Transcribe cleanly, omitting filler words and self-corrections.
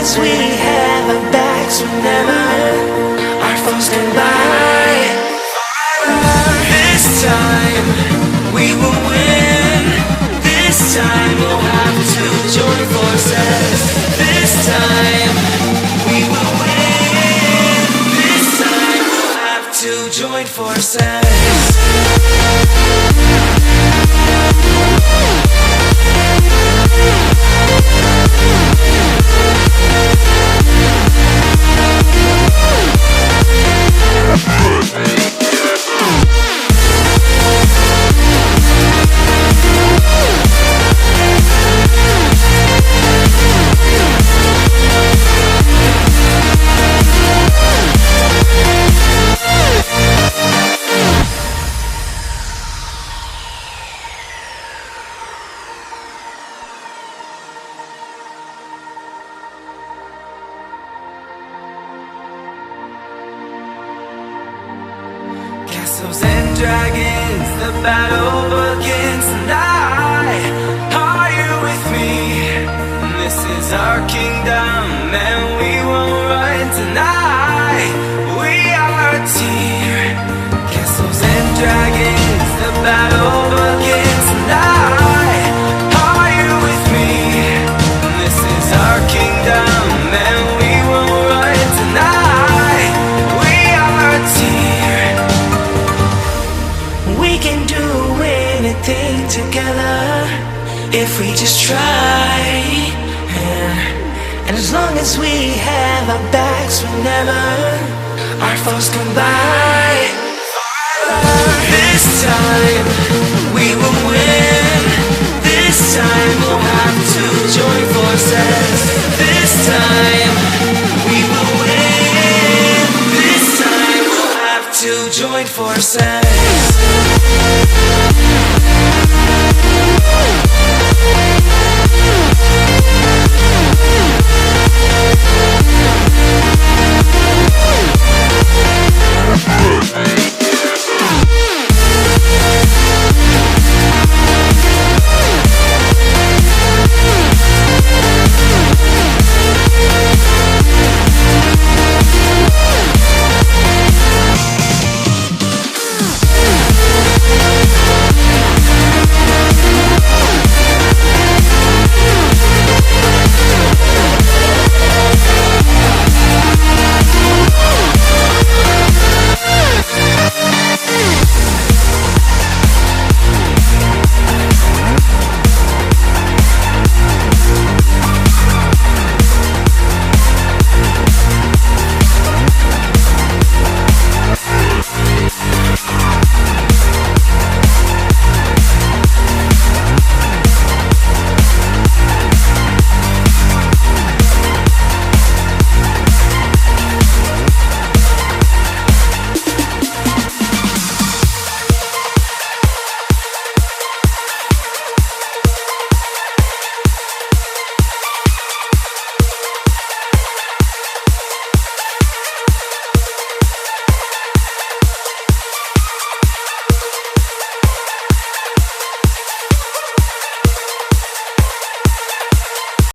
as we have our backs whenever our foes combine. This time we will win. This time we'll have to join forces. This time we will win. This time we'll have to join forces. Castles and dragons, the battle begins tonight. Are you with me? This is our kingdom and we won't run tonight. We are a team. Castles and dragons, the battle begins tonight. Are you with me? This is our kingdom and we won't run tonight. We are a team. We can do anything together if we just try, yeah. And as long as we have our backs whenever our foes combine. This time we will win. This time we'll have to join forces. This time we will win. This time we'll have to join forces.